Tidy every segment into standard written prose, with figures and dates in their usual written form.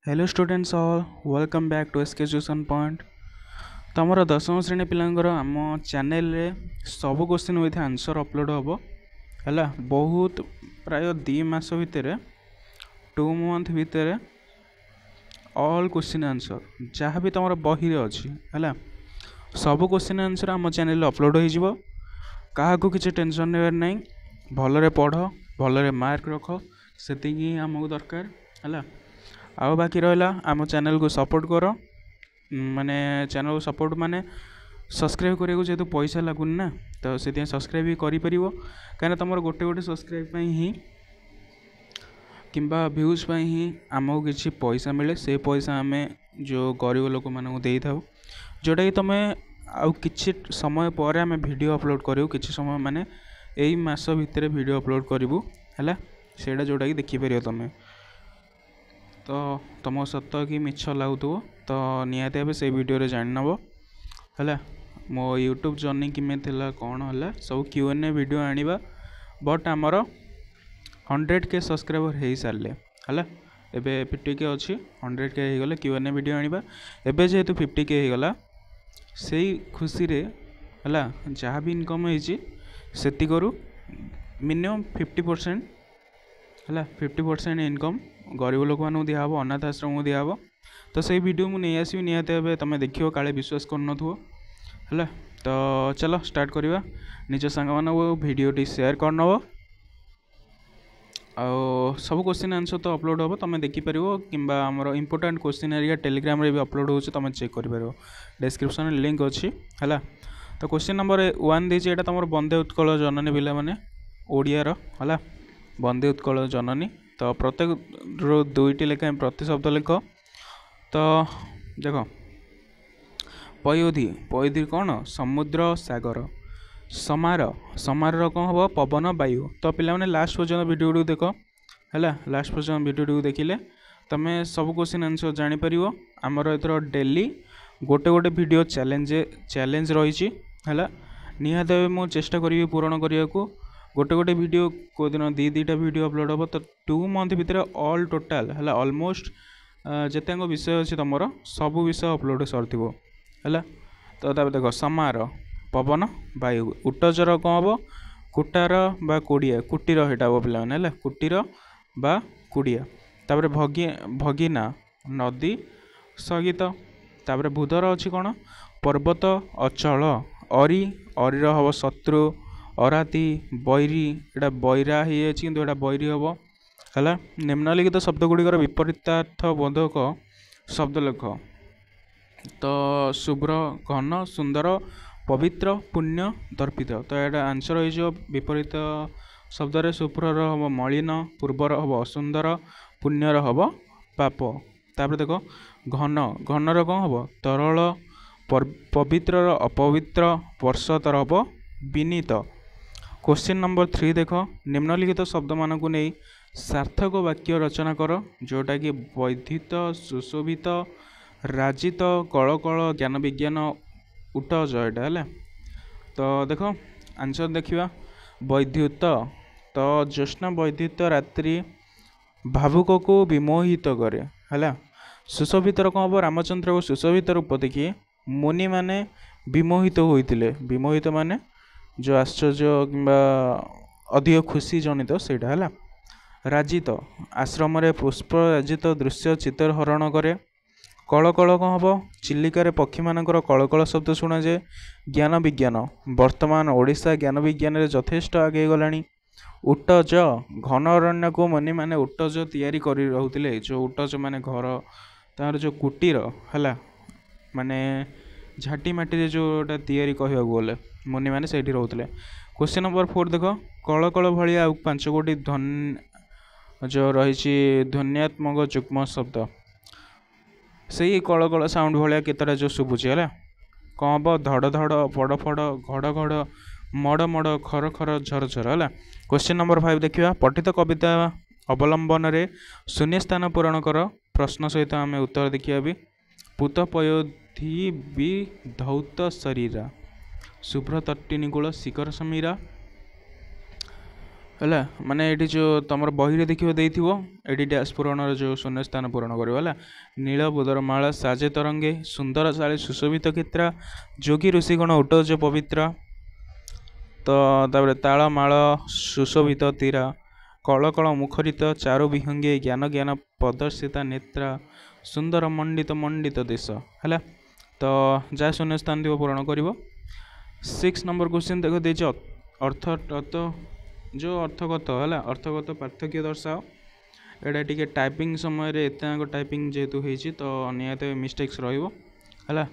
Hello students all welcome back to SK tuition point. तो आमर दशम श्रेणी पिलांकर आम चैनल रे सब क्वेश्चन विथ आंसर अपलोड हम है बहुत प्राय 2 मास भितर 2 मंथ भितर ऑल क्वेश्चन आंसर जहाँ भी तुम बही अच्छी है सब क्वेश्चन आंसर आम चैनल अपलोड हो क्या किसी टेंशन नेबार नहीं। भलरे पढ़ भलरे मार्क रख से आमको दरकार है। आउ बाकी रहा आम चैनल को सपोर्ट कर माने चैनल को सपोर्ट माने सब्सक्राइब करने को जेहेतु पैसा लगुन ना तो से सब्सक्राइब भी करें कहीं तुम गोटे गोटे सब्सक्राइब ही कि व्यूज ही आमको किसी पैसा मिले से पैसा आम जो गरीब लोक मानक दे था जोटा कि तुम आउ किछि समय पर आम वीडियो अपलोड करूँ कि समय माने यही मास भितर वीडियो अपलोड करूँ है सेटा जोटा कि देखिपर तुम्हें तो तुम सत कि मिछ लगुव तो निहाती भाव से वीडियो जान नब है मो यूट्यूब जर्नी किमें कौन है सब Q&A वीडियो आनिबा बट आमर 100K सब्सक्राइबर हो सारे है एबे 50K अच्छी 100K हो गले Q&A वीडियो आनिबा एबे जेहेतु 50K हो गला से खुशी रे है जहाँ भी इनकम होती करू मिनिमम 50% है 50% इनकम गरीब लोक मानू दिहब अनाथ आश्रम को दिहब तो से वीडियो मुझे नहीं आसबि निहाती भाव तुम देखियो काले विश्वास कर है तो चलो स्टार्ट करवा निज सांग मान भिडटी सेयार कर नब आ सब क्वेश्चन आंसर तो अपलोड हम तुम देखिपर कि आमर इंपोर्टाट क्वेश्चन एरिया टेलीग्राम रे भी अपलोड हो तुम चेक कर डिस्क्रिप्शन लिंक अच्छी है। तो क्वेश्चन नंबर 1 देती है तुम वंदे उत्कल जननी पिला माने ओडियार है वंदे उत्कल जननी तो प्रत्येक दुईटी लेखा प्रति शब्द लिख तो देख पयोधी पयोधी कौन समुद्र सागर समार समार कौन हम पवन वायु तो पिला लास्ट पर्यटन वीडियो देख है लास्ट पर्यटन वीडियो देखिले तुम सब क्वेश्चन आंसर जापर आमर एथर डेली गोटे गोटे वीडियो चैलेंज रही है निहाती मुझे चेष्टा करी पूरण करने को गोटे गोटे वीडियो को दिन दीटा वीडियो अपलोड हम तो 2 मंथ भितर ऑल टोटाल है ऑलमोस्ट जिते विषय अच्छी तुम सब विषय अपलोड सरथ है। तो देख समार पवन वायु उट्टजर कौन हम कुटार बा कुड़िया कुटीर यहाँ हम पे कुटीर बा कुड़िया तापर भगिना नदी स्थगित तापर भूधर अच्छी कौन पर्वत अचल अरी अरीर हम शत्रु अराती बैरी एटा बैरा होता बैरी हम है निम्नलिखित शब्द गुड़िकर विपरीतार्थ बोधक शब्द लेख तो शुभ्र घन सुंदर पवित्र पुण्य दर्पित तो यहाँ आंसर हो विपरीत शब्द शुभ्रर हम मलिन पूर्वर हम असुंदर पुण्यर हम पाप तापर देख घन घनर कौन हम तरल पवित्र अपवित्र वर्षतर हम विनीत। क्वेश्चन नंबर 3 देख निम्नलिखित शब्द मान को नहीं सार्थक वाक्य रचना कर जोटा कि वैधित सुशोभित राजित कलकल ज्ञान विज्ञान उटज यहाँ है। तो देख आंसर देखा वैद्युत तो ज्योत्स्ना वैद्युत रात्रि भावुक को विमोहित करे है सुशोभित कौन हम रामचंद्र को सुशोभित रूप देखिए मुनि माने विमोहित होते विमोहित माने जो आश्चर्य कि अधिक खुशी जनित सेटा है। राजित आश्रम पुष्प राजित दृश्य चित्र हरण करे कलकल कौन हम चिलिकार पक्षी मानकर कलकल शब्द शुणा जाए ज्ञान विज्ञान वर्तमान ओडिशा ज्ञान विज्ञान यथेष्ट आगे गलानी उट्टज घन अरण्य को मुनि माने उट्टज तैयारी करी रहउतिले जो उट्टज माने घर तार जो कुटीर है माने झाटी माटी जोटा तैयारी कहवा गले मुनि मैंने से रोते। क्वेश्चन नंबर 4 देख कलकल भाई आउ 5 गोटी ध्वन जो रही ध्वनियात्मक जुग्म शब्द से कलकल साउंड भाया केतटा जो शुभुची है कौन हम धड़ धड़ फड़ फड़ घड़ घड़ मड़ मड़ खर खर झर झर है। क्वेश्चन नंबर 5 देखा पठित कविता अवलंबन रे शून्य स्थान पूरण कर प्रश्न सहित आम उत्तर देखिया भी पूत पयोधी भी धौत शरीरा शुभ्र तट्टिनिकूल शिखर समीरा ହେଲା ମାନେ ଏଠି जो तुम बही देखिए देथिबो एटी डैश पूरण जो शून्य स्थान पूरण करिवो ହେଲା नील बुदर माला साजे तरंगे सुंदर शाली सुशोभित क्षेत्र जोगी ऋषिगण उटज पवित्र तो तापर ताल माल सुशोभित तीरा कलकल मुखरित चारु विहंगे ज्ञान ज्ञान प्रदर्शिता नेत्रा सुंदर मंडित मंडित देश है तो जहाँ शून्य स्थान थी पूरण कर 6 नंबर क्वेश्चन देख दे अर्थ जो अर्थगत है अर्थगत पार्थक्य दर्शाओ एटा टिके टाइपिंग समय रे एत टाइपिंग जेहेतु होती तो निहत मिस्टेक्स रहा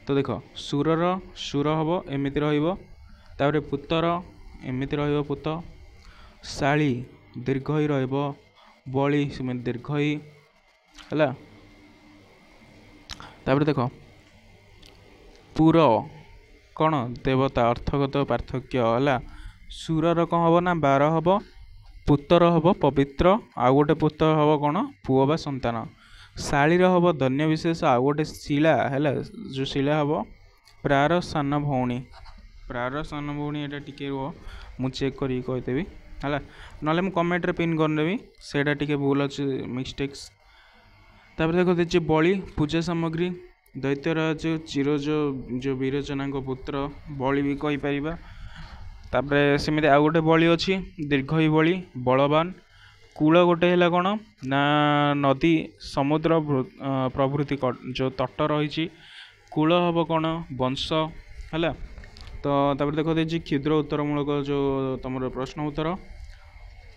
तो देख सुरर सुर हम एमती रही पुतर एमती रुत शाली दीर्घ ही रली दीर्घ ही है देख पुर कौन देवता अर्थगत पार्थक्य है सुरर कौन हम ना 12 हम पुतर हम पवित्र आउ गोटे पुत्र हम कौन पुओ बा संतान शाली हम धन्य विशेष आउ गोटे शिला है जो शिला हम प्रार सान भौणी एटा टिके रुह मु चेक करी कहदेवी है ना मु कमेंट रे पिन करदेवी सेटा टिके भूल अच्छे मिस्टेक्स देख देखिए बलि पूजा सामग्री दैत्यराज चिर जो विरोचना पुत्र बलि भी कहीपर तापरे सेमती आउ गोटे बलि अच्छी दीर्घ ही बलि बलवान कूल गोटे है कौन ना नदी समुद्र प्रभृति जो तट रही कूल हम कौन वंश है तो देख देखिए क्षुद्र उत्तरमूलक जो तुम प्रश्न उत्तर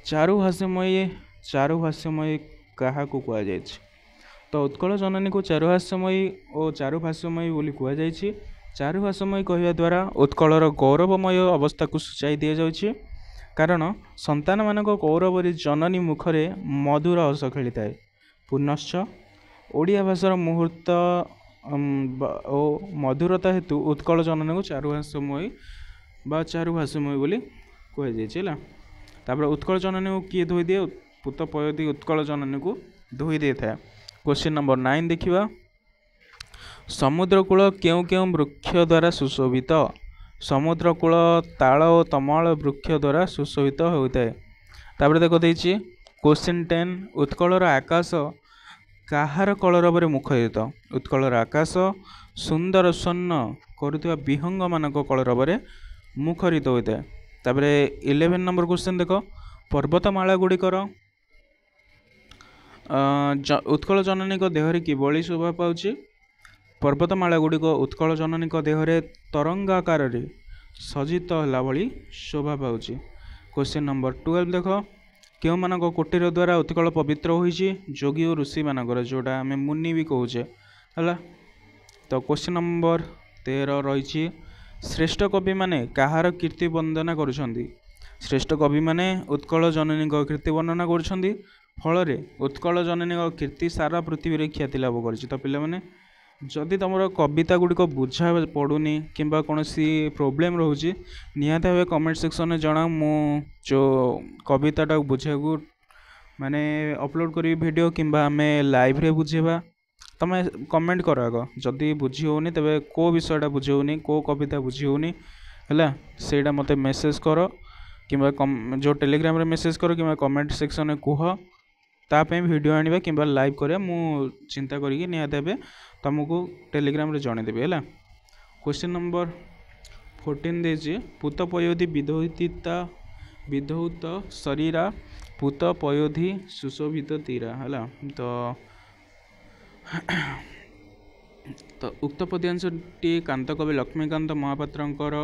चारुभाष्यमयी क्या कहुए तो उत्कल जननी को चारुभाष्यमयी और चारुभाष्यमयी बोली कहुई चारुभाष्यमयी कहवा द्वारा उत्कलर गौरवमय अवस्था को सूचाई दि जाउछि कारण संतान मानक गौरवरी जननी मुखरे मधुर हस खेली थाए पुनश्च ओडिया भाषार मुहूर्त और मधुरता हेतु उत्कल जननी को चारुभाष्यमयी बा चारुभाष्यमयी बोली कहुई तापर उत्कल जननी को किए धोई दिए पुत पयोधी उत्कल जननी को धोई दे था। क्वेश्चन नंबर 9 देखिबा समुद्रकूल क्यों क्यों वृक्ष द्वारा सुशोभित समुद्रकूल ताल और तमाल वृक्ष द्वारा सुशोभित होता है तापर देख देछि क्वेश्चन 10 उत्कलर आकाश काहार कलरव मुखरित उत्कलर आकाश सुंदर स्वर्ण करुवा विहंग मानक कलरव मुखरित होता है तापर 11 नंबर क्वेश्चन देख पर्वतमाला गुड़िकर उत्कल जननी देहरे किभली शोभा पाउछि पर्वतमाला गुड़िक उत्कल जननी देहरे तरंगाकार सजित है भली शोभा पाउछि। क्वेश्चन नंबर 12 देख क्यों मानक कोटीर द्वारा उत्कल पवित्र होइछि जोगी और ऋषि मानकर जोटा आम मुनि भी कहूचे है तो क्वेश्चन नंबर 13 रही श्रेष्ठ कवि माने कहार कीर्ति वंदना करुछंदी श्रेष्ठ कवि माने उत्कल जननी कीर्ति वर्णना करुछंदी फल उत्कल जननी कीर्ति सारा पृथ्वी रे ख्याति लाभ कर तो पिला माने जदि तुम कविता गुड़िक बुझा पड़ूनी कि कौन प्रोब्लेम रोचे निहत भाव कमेंट सेक्शन में जना मु जो कविताटा बुझा माने अपलोड करी वीडियो कि आम लाइव रे बुझेबा तुम कमेंट कर आग जदि बुझी होनी तेरे को विषयटा बुझी होनी को कविता बुझी होनी है सेटा मते मेसेज कर कि जो टेलीग्राम रे मेसेज कर कि कमेंट सेक्शन में कह ताप वीडियो आने कि लाइव करें मु चिंता करी निहत भाव तुमको टेलीग्राम रे जणेदेवी है। क्वेश्चन नंबर 14 देछि पुत पयोधी विधौतिता विधौत शरीरा पुत पयोधी सुशोभित तीरा है तो उक्त पद्यांशटी कांतकवि लक्ष्मीकांत महापात्रंकर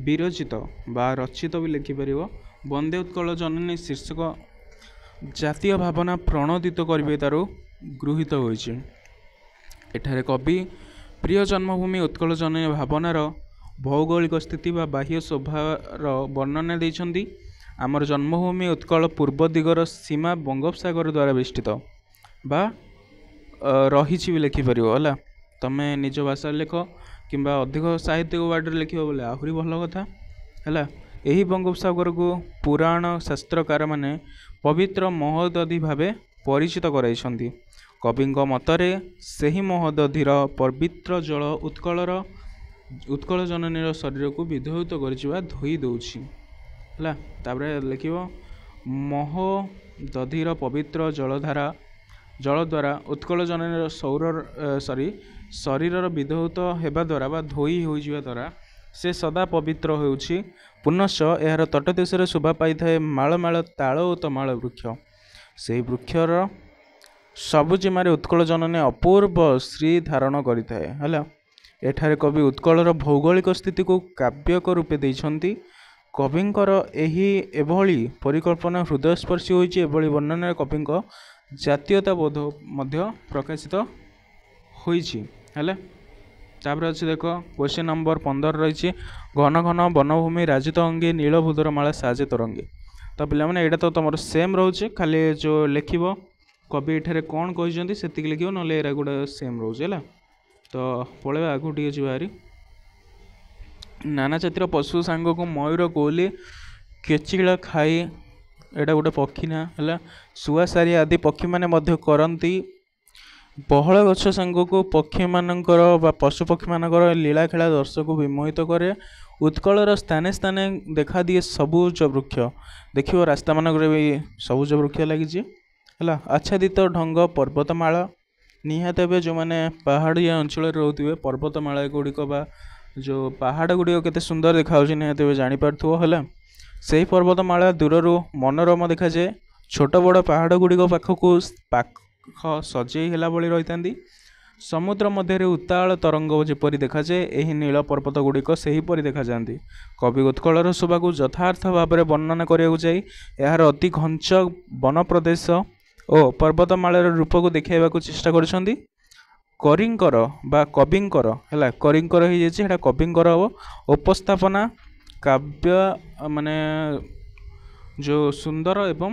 विरचित बा रचित भी लिखिपर वंदे उत्कल जननी शीर्षक जातीय भावना प्रणोदित करें तार गृहीत होइछि एठारे कवि प्रिय जन्मभूमि उत्कल जननी भावनार भौगोलिक स्थिति व बाह्य शोभार वर्णना देइछन्ति आमर जन्मभूमि उत्कल पूर्व दिगर सीमा बंगोपसागर द्वारा बेष्टित बा रही भी लिखिपर है तमें निज भाषा लिख कि अधिक साहित्यिक वार्ड लिख बोले आहरी भल कथा है यही बंगोपसागर को पुराण शास्त्रकार माने पवित्र महोदधि भाव परिचित कराइछन्ति कवि मतरे सही महोदधिर पवित्र जल उत्कल जननी शरीर को विधौत कर धोई दौछि है लिख ମହୋଦଧିର ପବିତ୍ର ଜଳ ଦ୍ୱାରା ଉତ୍କଳ ଜନନୀର ଶରୀରର ବିଧୌତ ହେବା ଦ୍ୱାରା ବା ଧୋଇ ହୋଇଯିବା ଦ୍ୱାରା ସେ ସଦା ପବିତ୍ର ହେଉଛି। ପୁନଶ୍ଚ ଏହାର ତଟଦେଶରେ ଶୋଭା ପାଇଥାଏ ମାଳ ତାଳ ଓ ତମାଳ ବୃକ୍ଷ। ସେହି ବୃକ୍ଷର ସବୁଜିମାରେ ଉତ୍କଳ ଜନନୀ ଅପୂର୍ବ ଶ୍ରୀ ଧାରଣ କରିଥାଏ ହେଲା। ଏଠାରେ କବି ଉତ୍କଳର ଭୌଗୋଳିକ ସ୍ଥିତିକୁ କାବ୍ୟକ ରୂପେ ଦେଇଛନ୍ତି। କବିଙ୍କର ଏଭଳି ପରିକଳ୍ପନା ହୃଦୟସ୍ପର୍ଶୀ ହୋଇଛି। ଏଭଳି ବର୍ଣ୍ଣନାରେ କବିଙ୍କ ଜାତୀୟତା ବୋଧ ମଧ୍ୟ ପ୍ରକାଶିତ ହୋଇଛି ହେଲା। ତାପରେ ଅଛି ଦେଖ କ୍ୱେଶ୍ଚିନ୍ ନମ୍ବର 15 ରହିଛି ଘନ ଘନ ବନଭୂମି ରାଜିତ ଅଙ୍ଗୀ ନୀଳ ଭୂଧର ମାଳା ସାଜେ ତରଙ୍ଗୀ। ତ ପିଲାମାନେ ଏଇଟା ତ ତୁମର ସେମ୍ ରହୁଛି, ଖାଲି ଯେଉଁ ଲେଖିବ କବି ଏଠାରେ କ'ଣ କହିଛନ୍ତି ସେତିକି ଲେଖିବ, ନହେଲେ ଏରା ଗୁଡ଼ା ସେମ୍ ରହୁଛି ହେଲା। ତ ପଳେଇବା ଆଗକୁ ଟିକେ ଯିବା ହାରି। ନାନା ଜାତିର ପଶୁ ସାଙ୍ଗକୁ ମୟୂର କୋଇଲି କେଚିଳା ଖାଇ, ଏଇଟା ଗୋଟେ ପକ୍ଷୀ ନା ହେଲା। ଶୁଆସାରି ଆଦି ପକ୍ଷୀମାନେ ମଧ୍ୟ କରନ୍ତି। ବହଳ ଗଛ ସାଙ୍ଗକୁ ପକ୍ଷୀମାନଙ୍କର ବା ପଶୁପକ୍ଷୀମାନଙ୍କର ଲୀଳାଖେଳା ଦର୍ଶକକୁ ବିମୋହିତ କରେ। ଉତ୍କଳର ସ୍ଥାନେ ସ୍ଥାନେ ଦେଖାଦିଏ ସବୁଜ ବୃକ୍ଷ। ଦେଖିବ ରାସ୍ତାମାନଙ୍କରେ ବି ସବୁଜ ବୃକ୍ଷ ଲାଗିଛି ହେଲା। ଆଚ୍ଛାଦିତ ଢଙ୍ଗ ପର୍ବତମାଳ, ନିହାତି ଭାବେ ଯେଉଁମାନେ ପାହାଡ଼ିଆ ଅଞ୍ଚଳରେ ରହୁଥିବେ ପର୍ବତମାଳା ଗୁଡ଼ିକ ବା ଯେଉଁ ପାହାଡ଼ ଗୁଡ଼ିକ କେତେ ସୁନ୍ଦର ଦେଖାଯାଉଛି ନିହାତି ଭାବେ ଜାଣିପାରୁଥିବ ହେଲା। ସେହି ପର୍ବତମାଳା ଦୂରରୁ ମନୋରମ ଦେଖାଯାଏ। ଛୋଟ ବଡ଼ ପାହାଡ଼ ଗୁଡ଼ିକ ପାଖ ସଜେଇ ହେଲା ଭଳି ରହିଥାନ୍ତି। ସମୁଦ୍ର ମଧ୍ୟରେ ଉତ୍ତାଳ ତରଙ୍ଗ ଯେପରି ଦେଖାଯାଏ, ଏହି ନୀଳ ପର୍ବତ ଗୁଡ଼ିକ ସେହିପରି ଦେଖାଯାଆନ୍ତି। କବି ଉତ୍କଳର ଶୋଭାକୁ ଯଥାର୍ଥ ଭାବରେ ବର୍ଣ୍ଣନା କରିବାକୁ ଯାଇ ଏହାର ଅତି ଘଞ୍ଚ ବନ ପ୍ରଦେଶ ଓ ପର୍ବତମାଳାର ରୂପକୁ ଦେଖାଇବାକୁ ଚେଷ୍ଟା କରିଛନ୍ତି। କବିଙ୍କର ହେଲା, କବିଙ୍କର ହେଇଯାଇଛି, ସେଇଟା କବିଙ୍କର ହେବ। ଉପସ୍ଥାପନା କାବ୍ୟ ମାନେ ଯେଉଁ ସୁନ୍ଦର ଏବଂ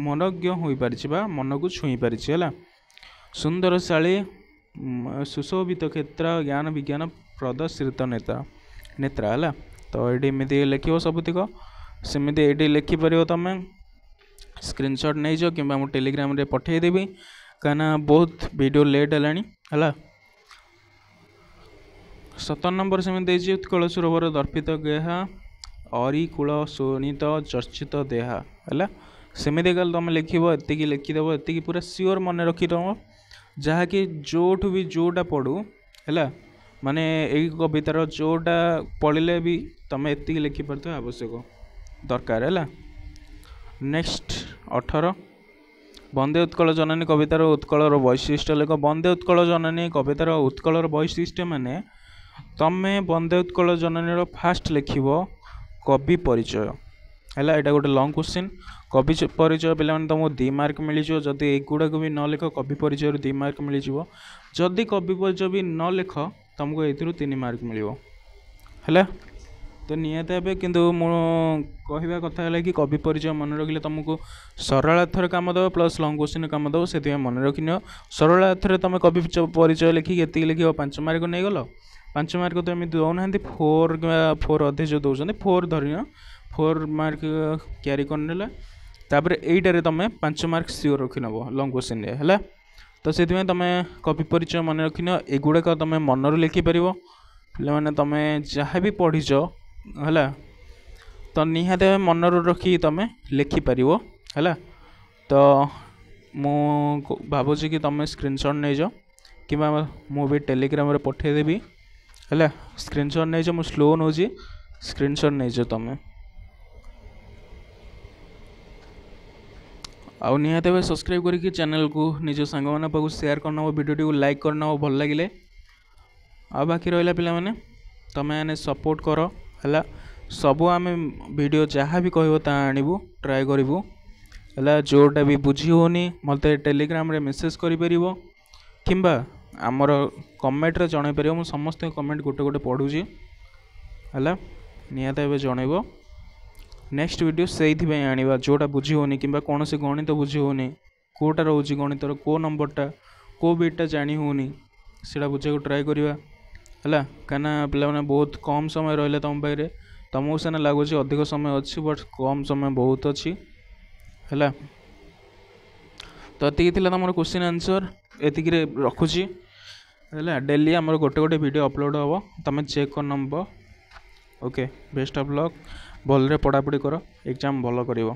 ମନୋଜ୍ଞ ହୋଇପାରିଛି ବା ମନକୁ ଛୁଇଁ ପାରିଛି ହେଲା। ସୁନ୍ଦରଶାଳୀ ସୁଶୋଭିତ କ୍ଷେତ୍ର ଜ୍ଞାନ ବିଜ୍ଞାନ ପ୍ରଦର୍ଶିତ ନେତ୍ରା ହେଲା। ତ ଏଇଠି ଏମିତି ଲେଖିବ ସବୁତିକ, ସେମିତି ଏଇଠି ଲେଖିପାରିବ ତମେ। ସ୍କ୍ରିନଶଟ୍ ନେଇଯାଅ କିମ୍ବା ମୁଁ ଟେଲିଗ୍ରାମରେ ପଠାଇଦେବି, କାହିଁକିନା ବହୁତ ଭିଡ଼ିଓ ଲେଟ୍ ହେଲାଣି ହେଲା। 17 ନମ୍ବର ସେମିତି ଦେଇଛି ଉତ୍କଳ ସୁରଭର ଦର୍ପିତ ଗେହା ଅରିକୁଳ ଶୋଣିତ ଚର୍ଚ୍ଚିତ ଦେହା ହେଲା। ସେମିତି କାଲି ତୁମେ ଲେଖିବ, ଏତିକି ଲେଖିଦେବ, ଏତିକି ପୁରା ସିଓର ମନେ ରଖିଦେବ, ଯାହାକି ଯେଉଁଠୁ ବି ଯେଉଁଟା ପଢ଼ୁ ହେଲା, ମାନେ ଏଇ କବିତାର ଯେଉଁଟା ପଢ଼ିଲେ ବି ତୁମେ ଏତିକି ଲେଖିପାରୁଥିବା ଆବଶ୍ୟକ ଦରକାର ହେଲା। ନେକ୍ସଟ 18 ବନ୍ଦେ ଉତ୍କଳ ଜନନୀ କବିତାର ଉତ୍କଳର ବୈଶିଷ୍ଟ୍ୟ ଲେଖ। ବନ୍ଦେ ଉତ୍କଳ ଜନନୀ କବିତାର ଉତ୍କଳର ବୈଶିଷ୍ଟ୍ୟ ମାନେ ତମେ ବନ୍ଦେ ଉତ୍କଳ ଜନନୀର ଫାଷ୍ଟ ଲେଖିବ କବି ପରିଚୟ ହେଲା। ଏଇଟା ଗୋଟେ ଲଙ୍ଗ କ୍ୱେଶ୍ଚିନ୍। କବି ପରିଚୟ ପିଲାମାନେ ତୁମକୁ 2 ମାର୍କ ମିଳିଯିବ। ଯଦି ଏଗୁଡ଼ାକୁ ବି ନ ଲେଖ କବି ପରିଚୟରୁ 2 ମାର୍କ ମିଳିଯିବ। ଯଦି କବି ପରିଚୟ ବି ନ ଲେଖ ତୁମକୁ ଏଥିରୁ 3 ମାର୍କ ମିଳିବ ହେଲା। ତ ନିହାତି ଭାବେ କିନ୍ତୁ ମୁଁ କହିବା କଥା ହେଲା କି କବି ପରିଚୟ ମନେ ରଖିଲେ ତୁମକୁ ସରଳାର୍ଥରେ କାମ ଦେବ ପ୍ଲସ୍ ଲଙ୍ଗ କ୍ୱେଶ୍ଚିନ୍ କାମ ଦେବ। ସେଥିପାଇଁ ମନେ ରଖିନିଅ। ସରଳାର୍ଥରେ ତୁମେ କବି ପରିଚୟ ଲେଖିକି ଏତିକି ଲେଖିବ 5 ମାର୍କ ନେଇଗଲ। 5 ମାର୍କ ତ ଏମିତି ଦେଉନାହାନ୍ତି, 4 କିମ୍ବା 4 ଅଧେ ଯେଉଁ ଦେଉଛନ୍ତି 4 ଧରିନିଅ, 4 ମାର୍କ କ୍ୟାରି କରିନେଲା। ତାପରେ ଏଇଟାରେ ତୁମେ 5 ମାର୍କ ସିଓର ରଖିନେବ ଲଙ୍ଗ କ୍ୱେଶ୍ଚିନ୍ରେ ହେଲା। ତ ସେଥିପାଇଁ ତୁମେ କବି ପରିଚୟ ମନେ ରଖିନିଅ। ଏଗୁଡ଼ାକ ତୁମେ ମନରୁ ଲେଖିପାରିବ। ପିଲାମାନେ ତୁମେ ଯାହା ବି ପଢ଼ିଛ ହେଲା, ତ ନିହାତି ଭାବେ ମନରୁ ରଖିକି ତୁମେ ଲେଖିପାରିବ ହେଲା। ତ ମୁଁ ଭାବୁଛି କି ତୁମେ ସ୍କ୍ରିନଶଟ୍ ନେଇଯାଅ କିମ୍ବା ମୁଁ ବି ଟେଲିଗ୍ରାମରେ ପଠାଇଦେବି ହେଲା। ସ୍କ୍ରିନଶଟ୍ ନେଇଯାଅ, ମୁଁ ସ୍ଲୋ ନେଉଛି, ସ୍କ୍ରିନଶଟ୍ ନେଇଯାଅ ତୁମେ। ଆଉ ନିହାତି ଭାବେ ସବସ୍କ୍ରାଇବ୍ କରିକି ଚ୍ୟାନେଲକୁ ନିଜ ସାଙ୍ଗମାନଙ୍କ ପାଖକୁ ସେୟାର କରିନେବ, ଭିଡ଼ିଓଟିକୁ ଲାଇକ୍ କରିନେବ ଭଲ ଲାଗିଲେ। ଆଉ ବାକି ରହିଲା ପିଲାମାନେ ତୁମେ ମାନେ ସପୋର୍ଟ କର ହେଲା। ସବୁ ଆମେ ଭିଡ଼ିଓ ଯାହା ବି କହିବ ତାହା ଆଣିବୁ, ଟ୍ରାଏ କରିବୁ ହେଲା। ଯେଉଁଟା ବି ବୁଝି ହେଉନି ମୋତେ ଟେଲିଗ୍ରାମରେ ମେସେଜ୍ କରିପାରିବ କିମ୍ବା ଆମର କମେଣ୍ଟରେ ଜଣାଇ ପାରିବ। ମୁଁ ସମସ୍ତଙ୍କ କମେଣ୍ଟ ଗୋଟେ ଗୋଟେ ପଢ଼ୁଛି ହେଲା। ନିହାତି ଭାବେ ଜଣାଇବ। ନେକ୍ସଟ ଭିଡ଼ିଓ ସେଇଥିପାଇଁ ଆଣିବା, ଯେଉଁଟା ବୁଝି ହେଉନି କିମ୍ବା କୌଣସି ଗଣିତ ବୁଝି ହେଉନି, କେଉଁଟା ରହୁଛି ଗଣିତର କେଉଁ ନମ୍ବରଟା କେଉଁ ବିଟ୍ଟା ଜାଣି ହେଉନି ସେଇଟା ବୁଝିବାକୁ ଟ୍ରାଏ କରିବା ହେଲା। କାହିଁକିନା ପିଲାମାନେ ବହୁତ କମ୍ ସମୟ ରହିଲେ ତୁମ ପାଖରେ, ତୁମକୁ ସିନା ଲାଗୁଛି ଅଧିକ ସମୟ ଅଛି ବଟ୍ କମ୍ ସମୟ ବହୁତ ଅଛି ହେଲା। ତ ଏତିକି ଥିଲା ତୁମର କ୍ୱେଶ୍ଚିନ୍ ଆନ୍ସର୍, ଏତିକିରେ ରଖୁଛି ହେଲା। ଡେଲି ଆମର ଗୋଟେ ଗୋଟେ ଭିଡ଼ିଓ ଅପଲୋଡ଼ ହେବ, ତୁମେ ଚେକ୍ କରିନେବ। Okay, best of luck. ଭଲରେ ପଢ଼ାପଢ଼ି କର, ଏକ୍ଜାମ୍ ଭଲ କରିବ।